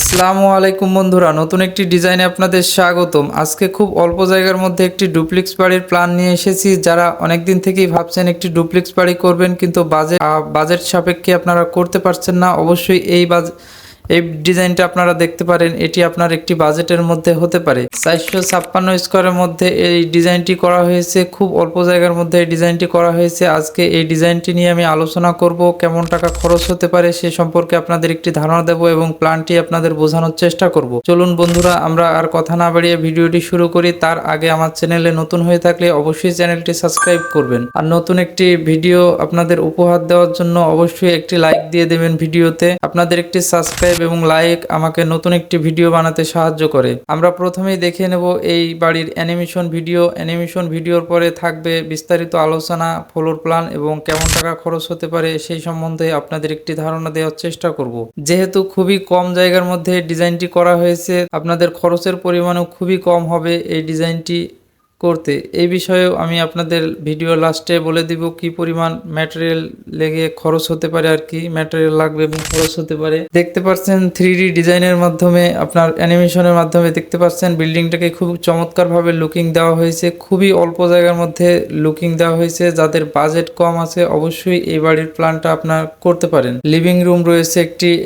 আসসালামু আলাইকুম বন্ধুরা, নতুন একটি ডিজাইনে আপনাদের স্বাগতম। আজকে খুব অল্প জায়গার মধ্যে একটি ডুপ্লেক্স বাড়ির প্ল্যান নিয়ে এসেছি। যারা অনেক দিন থেকেই ভাবছেন একটি ডুপ্লেক্স বাড়ি করবেন, কিন্তু বাজেট সাপেক্ষে আপনারা করতে পারছেন না, অবশ্যই এই ডিজাইনটা আপনারা দেখতে পারেন। এটি আপনার একটি বাজেটের মধ্যে হতে পারে। 456 স্কোয়ারের মধ্যে এই ডিজাইনটি করা হয়েছে। খুব অল্প জায়গার মধ্যে এই ডিজাইনটি করা হয়েছে। আজকে এই ডিজাইনটি নিয়ে আমি আলোচনা করব, কেমন টাকা খরচ হতে পারে সে সম্পর্কে আপনাদের একটি ধারণা দেব এবং প্ল্যানটি আপনাদের বোঝানোর চেষ্টা করব। চলুন বন্ধুরা, আমরা আর কথা না বাড়িয়ে ভিডিওটি শুরু করি। তার আগে আমার চ্যানেলে নতুন হয়ে থাকলে অবশ্যই চ্যানেলটি সাবস্ক্রাইব করবেন, আর নতুন একটি ভিডিও আপনাদের উপহার দেওয়ার জন্য অবশ্যই একটি লাইক দিয়ে দেবেন ভিডিওতে। আপনাদের একটি সাবস্ক্রাইব এবং লাইক আমাকে নতুন একটি ভিডিও বানাতে সাহায্য করে। আমরা প্রথমেই দেখে নেব এই বাড়ির অ্যানিমেশন ভিডিওর পরে থাকবে বিস্তারিত আলোচনা, ফ্লোর প্ল্যান এবং কেমন টাকা খরচ হতে পারে সেই সম্বন্ধে আপনাদের একটি ধারণা দেওয়ার চেষ্টা করব। যেহেতু খুবই কম জায়গার মধ্যে ডিজাইনটি করা হয়েছে, আপনাদের খরচের পরিমাণও খুবই কম হবে এই ডিজাইনটি করতে। এই বিষয়েও আমি আপনাদের ভিডিও লাস্টে বলে দিব কি পরিমাণ ম্যাটেরিয়াল লেগে খরচ হতে পারে, আর কি ম্যাটেরিয়াল লাগবে এবং খরচ হতে পারে। দেখতে পাচ্ছেন 3D ডিজাইনের মাধ্যমে, আপনার অ্যানিমেশনের মাধ্যমে দেখতে পাচ্ছেন বিল্ডিংটাকে খুব চমৎকারভাবে লুকিং দেওয়া হয়েছে। খুবই অল্প জায়গার মধ্যে লুকিং দেওয়া হয়েছে। যাদের বাজেট কম আছে অবশ্যই এই বাড়ির প্ল্যানটা আপনার করতে পারেন। লিভিং রুম রয়েছে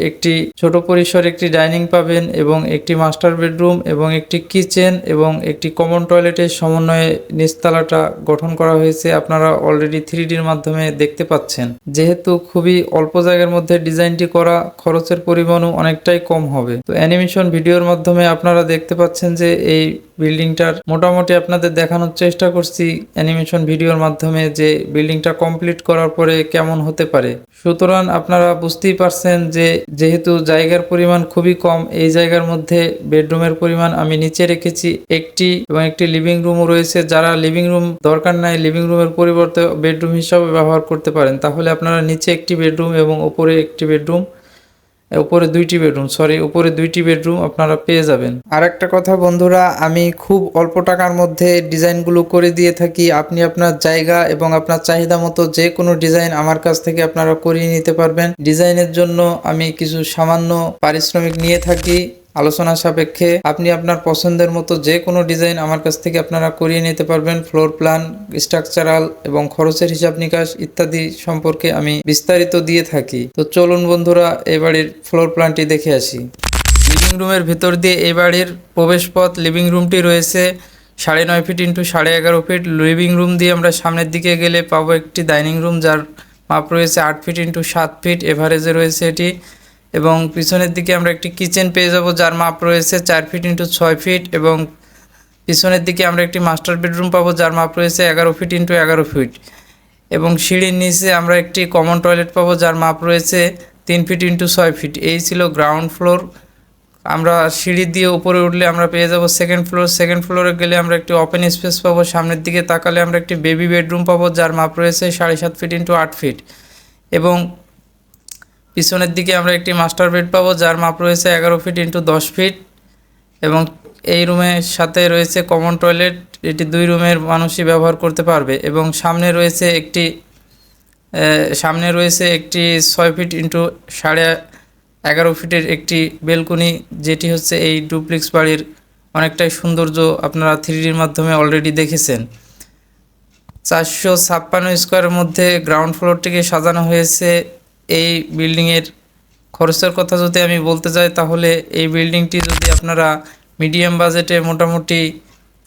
একটি ছোট পরিসর একটি ডাইনিং পাবেন এবং একটি মাস্টার বেডরুম এবং একটি কিচেন এবং একটি কমন টয়লেটের সমন্বয়ে নিচতলাটা গঠন করা হয়েছে। আপনারা অলরেডি 3Dর মাধ্যমে দেখতে পাচ্ছেন। যেহেতু খুবই অল্প জায়গার মধ্যে ডিজাইনটি করা, খরচের পরিমাণও অনেকটাই কম হবে। তো অ্যানিমেশন ভিডিওর মাধ্যমে আপনারা দেখতে পাচ্ছেন যে এই বিল্ডিংটার মোটামুটি আপনাদের দেখানোর চেষ্টা করছি অ্যানিমেশন ভিডিওর মাধ্যমে যে বিল্ডিংটা কমপ্লিট করার পরে কেমন হতে পারে। সুতরাং আপনারা বুঝতেই পারছেন যে যেহেতু জায়গার পরিমাণ খুবই কম, এই জায়গার মধ্যে বেডরুমের পরিমাণ আমি নিচে রেখেছি একটি এবং একটি লিভিং রুমও রয়েছে। যারা লিভিং রুম দরকার নাই, লিভিং রুমের পরিবর্তে বেডরুম হিসাবে ব্যবহার করতে পারেন, তাহলে আপনারা নিচে একটি বেডরুম এবং উপরে দুইটি বেডরুম আপনারা পেয়ে যাবেন। আর একটা কথা বন্ধুরা, আমি খুব অল্প টাকার মধ্যে ডিজাইনগুলো করে দিয়ে থাকি। আপনি আপনার জায়গা এবং আপনার চাহিদা মতো যে কোনো ডিজাইন আমার কাছ থেকে আপনারা করিয়ে নিতে পারবেন। ডিজাইনের জন্য আমি কিছু সামান্য পারিশ্রমিক নিয়ে থাকি আলোচনা সাপেক্ষে। আপনি আপনার পছন্দের মতো যে কোনো ডিজাইন আমার কাছ থেকে আপনারা করিয়ে নিতে পারবেন। ফ্লোর প্ল্যান, স্ট্রাকচারাল এবং খরচের হিসাব নিকাশ ইত্যাদি সম্পর্কে আমি বিস্তারিত দিয়ে থাকি। তো চলুন বন্ধুরা, এই বাড়ির ফ্লোর প্ল্যানটি দেখে আসি। লিভিং রুমের ভিতর দিয়ে এই বাড়ির প্রবেশপথ। লিভিং রুমটি রয়েছে 9.5 feet into 11.5 feet. Living room দিয়ে আমরা সামনের দিকে গেলে পাবো একটি ডাইনিং রুম, যার মাপ রয়েছে 8 ফিট ইন্টু 7 ফিট, এভারেজে রয়েছে এটি। এবং পিছনের দিকে আমরা একটি কিচেন পেয়ে যাব, যার মাপ রয়েছে 4 ফিট ইন্টু 6 ফিট। এবং পিছনের দিকে আমরা একটি মাস্টার বেডরুম পাবো, যার মাপ রয়েছে 11 ফিট ইন্টু 11 ফিট। এবং সিঁড়ির নিচে আমরা একটি কমন টয়লেট পাবো, যার মাপ রয়েছে 3 ফিট ইন্টু 6 ফিট। এই ছিল গ্রাউন্ড ফ্লোর। আমরা সিঁড়ি দিয়ে উপরে উঠলে আমরা পেয়ে যাব সেকেন্ড ফ্লোরে গেলে আমরা একটি ওপেন স্পেস পাবো। সামনের দিকে তাকালে আমরা একটি বেবি বেডরুম পাবো, যার মাপ রয়েছে 7.5 ফিট ইন্টু 8 ফিট। এবং পিছনের দিকে আমরা একটি মাস্টার বেড পাবো, যার মাপ রয়েছে 11 ফিট ইন্টু 10 ফিট। এবং এই রুমের সাথে রয়েছে কমন টয়লেট, এটি 2 রুমের মানুষই ব্যবহার করতে পারবে। এবং সামনে রয়েছে একটি 6 ফিট ইন্টু 11.5 ফিটের একটি বেলকনি, যেটি হচ্ছে এই ডুপ্লেক্স বাড়ির অনেকটাই সৌন্দর্য আপনারা 3Dর মাধ্যমে অলরেডি দেখেছেন। 456 স্কোয়ারের মধ্যে গ্রাউন্ড ফ্লোরটিকে সাজানো হয়েছে। এই বিল্ডিংয়ের খরচের কথা যদি আমি বলতে যাই, তাহলে এই বিল্ডিংটি যদি আপনারা মিডিয়াম বাজেটে মোটামুটি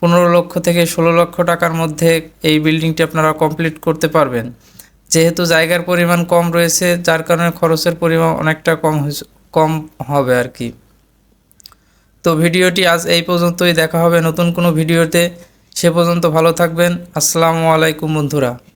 15 লক্ষ থেকে 16 লক্ষ টাকার মধ্যে এই বিল্ডিংটি আপনারা কমপ্লিট করতে পারবেন। যেহেতু জায়গার পরিমাণ কম রয়েছে, যার কারণে খরচের পরিমাণ অনেকটা কম হবে আর কি। তো ভিডিওটি আজ এই পর্যন্তই। দেখা হবে নতুন কোনো ভিডিওতে। সে পর্যন্ত ভালো থাকবেন। আসসালামু আলাইকুম বন্ধুরা।